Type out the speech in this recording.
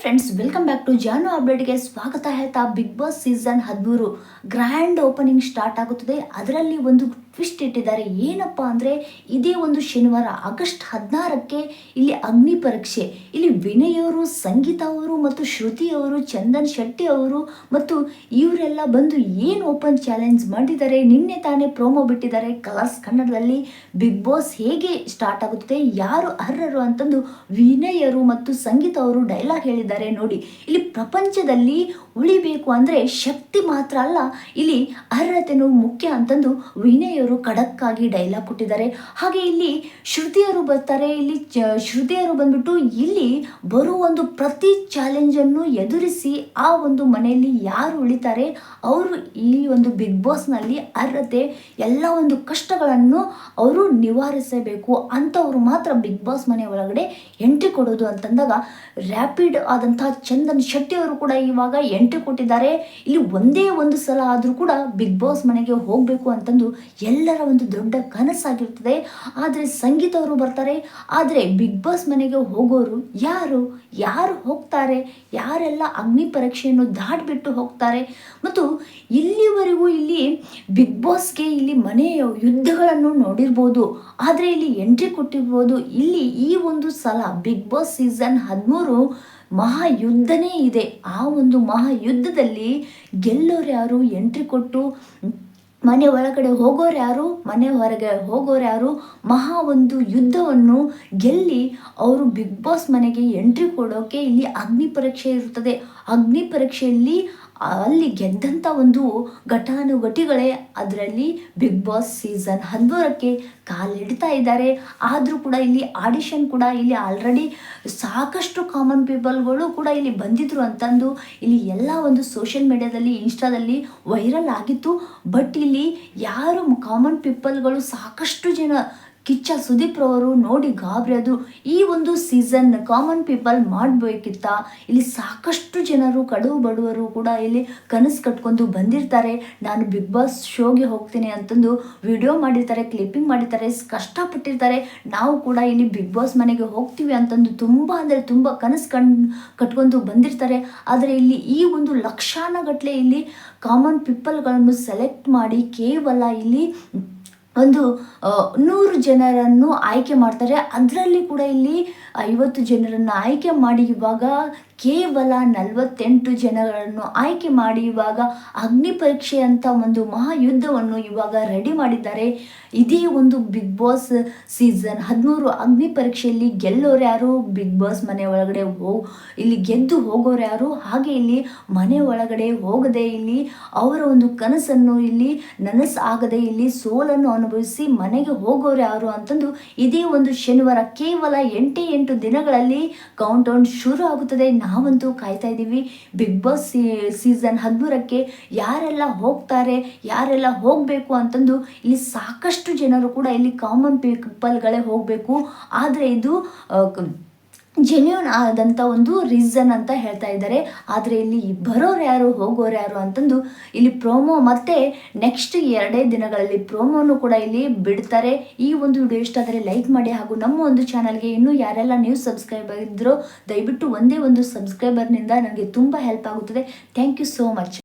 Friends, welcome back to ಜಾನು ಅಪ್ಡೇಟ್ಗೆ ಸ್ವಾಗತ ಹೇಳ್ತಾ Bigg Boss season 13 grand opening start ಆಗುತ್ತದೆ. ಅದರಲ್ಲಿ ಒಂದು ಟ್ವಿಸ್ಟ್ ಇಟ್ಟಿದ್ದಾರೆ. ಏನಪ್ಪ ಅಂದರೆ ಇದೇ ಒಂದು ಶನಿವಾರ ಆಗಸ್ಟ್ 16ಕ್ಕೆ ಇಲ್ಲಿ ಅಗ್ನಿ ಪರೀಕ್ಷೆ. ಇಲ್ಲಿ ವಿನಯ್ ಅವರು, ಸಂಗೀತ ಅವರು ಮತ್ತು ಶ್ರುತಿ ಅವರು, ಚಂದನ್ ಶೆಟ್ಟಿ ಅವರು ಮತ್ತು ಇವರೆಲ್ಲ ಬಂದು ಏನು ಓಪನ್ ಚಾಲೆಂಜ್ ಮಾಡಿದ್ದಾರೆ. ನಿನ್ನೆ ತಾನೇ ಪ್ರೋಮೋ ಬಿಟ್ಟಿದ್ದಾರೆ ಕಲರ್ಸ್ ಕನ್ನಡದಲ್ಲಿ. ಬಿಗ್ ಬಾಸ್ ಹೇಗೆ ಸ್ಟಾರ್ಟ್ ಆಗುತ್ತದೆ, ಯಾರು ಅರ್ಹರು ಅಂತಂದು ವಿನಯ್ ಅವರು ಮತ್ತು ಸಂಗೀತ ಅವರು ಡೈಲಾಗ್ ಹೇಳಿದ್ದಾರೆ. ನೋಡಿ, ಇಲ್ಲಿ ಪ್ರಪಂಚದಲ್ಲಿ ಉಳಿಬೇಕು ಅಂದರೆ ಶಕ್ತಿ ಮಾತ್ರ ಅಲ್ಲ, ಇಲ್ಲಿ ಅರ್ಹತೆನೂ ಮುಖ್ಯ ಅಂತಂದು ವಿನಯ್ ಅವರು ಖಡಕ್ ಆಗಿ ಡೈಲಾಗ್ ಕೊಟ್ಟಿದ್ದಾರೆ. ಹಾಗೆ ಇಲ್ಲಿ ಶ್ರುತಿಯವರು ಬರ್ತಾರೆ. ಇಲ್ಲಿ ಶ್ರುತಿಯವರು ಬಂದ್ಬಿಟ್ಟು ಇಲ್ಲಿ ಬರುವ ಒಂದು ಪ್ರತಿ ಚಾಲೆಂಜನ್ನು ಎದುರಿಸಿ ಆ ಒಂದು ಮನೆಯಲ್ಲಿ ಯಾರು ಉಳಿತಾರೆ ಅವರು ಈ ಒಂದು ಬಿಗ್ ಬಾಸ್ನಲ್ಲಿ ಅರ್ಹತೆ ಎಲ್ಲ ಒಂದು ಕಷ್ಟಗಳನ್ನು ಅವರು ನಿವಾರಿಸಬೇಕು ಅಂಥವ್ರು ಮಾತ್ರ ಬಿಗ್ ಬಾಸ್ ಮನೆ ಒಳಗಡೆ ಎಂಟ್ರಿ ಕೊಡೋದು ಅಂತಂದಾಗ ರ್ಯಾಪಿಡ್ ಆದಂತಹ ಚಂದನ್ ಶೆಟ್ಟಿ ಅವರು ಕೂಡ ಇವಾಗ ಎಂಟ್ರಿ ಕೊಟ್ಟಿದ್ದಾರೆ. ಇಲ್ಲಿ ಒಂದೇ ಒಂದು ಸಲ ಆದರೂ ಕೂಡ ಬಿಗ್ ಬಾಸ್ ಮನೆಗೆ ಹೋಗಬೇಕು ಅಂತಂದು ಎಲ್ಲರ ಒಂದು ದೊಡ್ಡ ಕನಸಾಗಿರ್ತದೆ. ಆದರೆ ಸಂಗೀತ ಅವರು ಬರ್ತಾರೆ. ಆದರೆ ಬಿಗ್ ಬಾಸ್ ಮನೆಗೆ ಹೋಗೋರು ಯಾರು ಹೋಗ್ತಾರೆ, ಯಾರೆಲ್ಲ ಅಗ್ನಿ ಪರೀಕ್ಷೆಯನ್ನು ದಾಟಿಬಿಟ್ಟು ಹೋಗ್ತಾರೆ ಮತ್ತು ಇಲ್ಲಿವರೆಗೂ ಇಲ್ಲಿ ಬಿಗ್ ಬಾಸ್ಗೆ ಇಲ್ಲಿ ಮನೆಯ ಯುದ್ಧಗಳನ್ನು ನೋಡಿರ್ಬೋದು, ಆದರೆ ಇಲ್ಲಿ ಎಂಟ್ರಿ ಕೊಟ್ಟಿರ್ಬೋದು. ಇಲ್ಲಿ ಈ ಒಂದು ಸಲ ಬಿಗ್ ಬಾಸ್ ಸೀಸನ್ 13 ಮಹಾಯುದ್ಧನೇ ಇದೆ. ಆ ಒಂದು ಮಹಾಯುದ್ಧದಲ್ಲಿ ಗೆಲ್ಲೋರು ಯಾರು, ಎಂಟ್ರಿ ಕೊಟ್ಟು ಮನೆ ಒಳಗಡೆ ಹೋಗೋರು ಯಾರು, ಮನೆ ಹೊರಗೆ ಹೋಗೋರು ಯಾರು, ಮಹಾ ಒಂದು ಯುದ್ಧವನ್ನು ಗೆಲ್ಲಿ ಅವರು ಬಿಗ್ ಬಾಸ್ ಮನೆಗೆ ಎಂಟ್ರಿ ಕೊಡೋಕೆ ಇಲ್ಲಿ ಅಗ್ನಿ ಪರೀಕ್ಷೆ ಇರುತ್ತದೆ. ಅಗ್ನಿ ಪರೀಕ್ಷೆಯಲ್ಲಿ ಅಲ್ಲಿ ಗೆದ್ದಂಥ ಒಂದು ಘಟಾನುಘಟಿಗಳೇ ಅದರಲ್ಲಿ ಬಿಗ್ ಬಾಸ್ ಸೀಸನ್ 13ಕ್ಕೆ ಕಾಲಿಡ್ತಾ ಇದ್ದಾರೆ. ಆದರೂ ಕೂಡ ಇಲ್ಲಿ ಆಡಿಷನ್ ಕೂಡ ಇಲ್ಲಿ ಆಲ್ರೆಡಿ ಸಾಕಷ್ಟು ಕಾಮನ್ ಪೀಪಲ್ಗಳು ಕೂಡ ಇಲ್ಲಿ ಬಂದಿದ್ರು ಅಂತಂದು ಇಲ್ಲಿ ಎಲ್ಲ ಒಂದು ಸೋಷಿಯಲ್ ಮೀಡಿಯಾದಲ್ಲಿ, ಇನ್ಸ್ಟಾದಲ್ಲಿ ವೈರಲ್ ಆಗಿತ್ತು. ಬಟ್ ಇಲ್ಲಿ ಯಾರು ಕಾಮನ್ ಪೀಪಲ್ಗಳು ಸಾಕಷ್ಟು ಜನ ಕಿಚ್ಚ ಸುದೀಪ್ ರವರು ನೋಡಿ ಗಾಬರಿಯಾದ್ರು. ಈ ಒಂದು ಸೀಸನ್ ಕಾಮನ್ ಪೀಪಲ್ ಮಾಡಬೇಕಿತ್ತ, ಇಲ್ಲಿ ಸಾಕಷ್ಟು ಜನರು ಕಡು ಬಡವರು ಕೂಡ ಇಲ್ಲಿ ಕನಸು ಕಟ್ಕೊಂಡು ಬಂದಿರ್ತಾರೆ. ನಾನು ಬಿಗ್ ಬಾಸ್ ಶೋಗೆ ಹೋಗ್ತೀನಿ ಅಂತಂದು ವಿಡಿಯೋ ಮಾಡಿರ್ತಾರೆ, ಕ್ಲಿಪ್ಪಿಂಗ್ ಮಾಡಿರ್ತಾರೆ, ಕಷ್ಟಪಟ್ಟಿರ್ತಾರೆ. ನಾವು ಕೂಡ ಇಲ್ಲಿ ಬಿಗ್ ಬಾಸ್ ಮನೆಗೆ ಹೋಗ್ತೀವಿ ಅಂತಂದು ತುಂಬ ಅಂದರೆ ತುಂಬ ಕನಸು ಕಟ್ಕೊಂಡು ಬಂದಿರ್ತಾರೆ. ಆದರೆ ಇಲ್ಲಿ ಈ ಒಂದು ಲಕ್ಷಾನುಗಟ್ಟಲೆ ಇಲ್ಲಿ ಕಾಮನ್ ಪೀಪಲ್ಗಳನ್ನು ಸೆಲೆಕ್ಟ್ ಮಾಡಿ ಕೇವಲ ಇಲ್ಲಿ ಒಂದು 100 ಜನರನ್ನು ಆಯ್ಕೆ ಮಾಡ್ತಾರೆ. ಅದರಲ್ಲಿ ಕೂಡ ಇಲ್ಲಿ 50 ಜನರನ್ನು ಆಯ್ಕೆ ಮಾಡಿ ಇವಾಗ ಕೇವಲ 48 ಜನಗಳನ್ನು ಆಯ್ಕೆ ಮಾಡಿ ಇವಾಗ ಅಗ್ನಿ ಪರೀಕ್ಷೆ ಅಂತ ಒಂದು ಮಹಾಯುದ್ಧವನ್ನು ಇವಾಗ ರೆಡಿ ಮಾಡಿದ್ದಾರೆ. ಇದೇ ಒಂದು ಬಿಗ್ ಬಾಸ್ ಸೀಸನ್ 13 ಅಗ್ನಿ ಪರೀಕ್ಷೆಯಲ್ಲಿ ಗೆಲ್ಲೋರು ಯಾರು, ಬಿಗ್ ಬಾಸ್ ಮನೆ ಒಳಗಡೆ ಇಲ್ಲಿ ಗೆದ್ದು ಹೋಗೋರು ಯಾರು, ಹಾಗೆ ಇಲ್ಲಿ ಮನೆ ಒಳಗಡೆ ಹೋಗದೆ ಇಲ್ಲಿ ಅವರ ಒಂದು ಕನಸನ್ನು ಇಲ್ಲಿ ನನಸಾಗದೆ ಇಲ್ಲಿ ಸೋಲನ್ನು ಅನುಭವಿಸಿ ಮನೆಗೆ ಹೋಗೋರು ಯಾರು ಅಂತಂದು ಇದೇ ಒಂದು ಶನಿವಾರ ಕೇವಲ 8 ದಿನಗಳಲ್ಲಿ ಕೌಂಟ್ ಡೌನ್ ಶುರು ಆಗುತ್ತದೆ. ನಾವಂತೂ ಕಾಯ್ತಾ ಇದ್ದೀವಿ ಬಿಗ್ ಬಾಸ್ ಸೀಸನ್ 13ಕ್ಕೆ ಯಾರೆಲ್ಲ ಹೋಗ್ತಾರೆ, ಯಾರೆಲ್ಲ ಹೋಗಬೇಕು ಅಂತಂದು. ಇಲ್ಲಿ ಸಾಕಷ್ಟು ಜನರು ಕೂಡ ಇಲ್ಲಿ ಕಾಮನ್ ಪೀಪಲ್ಗಳೇ ಹೋಗಬೇಕು, ಆದರೆ ಇದು ಜೆನ್ಯೂನ್ ಆದಂಥ ಒಂದು ರೀಸನ್ ಅಂತ ಹೇಳ್ತಾ ಇದ್ದಾರೆ. ಆದರೆ ಇಲ್ಲಿ ಬರೋರು ಯಾರು, ಹೋಗೋರು ಯಾರು ಅಂತಂದು ಇಲ್ಲಿ ಪ್ರೋಮೋ ಮತ್ತು ನೆಕ್ಸ್ಟ್ 2 ದಿನಗಳಲ್ಲಿ ಪ್ರೋಮೋನು ಕೂಡ ಇಲ್ಲಿ ಬಿಡ್ತಾರೆ. ಈ ಒಂದು ವಿಡಿಯೋ ಇಷ್ಟ ಆದರೆ ಲೈಕ್ ಮಾಡಿ, ಹಾಗೂ ನಮ್ಮ ಒಂದು ಚಾನಲ್ಗೆ ಇನ್ನೂ ಯಾರೆಲ್ಲ ನೀವು ಸಬ್ಸ್ಕ್ರೈಬ್ ಆಗಿದ್ರೋ ದಯವಿಟ್ಟು ಒಂದೇ ಒಂದು ಸಬ್ಸ್ಕ್ರೈಬರ್ನಿಂದ ನನಗೆ ತುಂಬ ಹೆಲ್ಪ್ ಆಗುತ್ತದೆ. Thank you so much.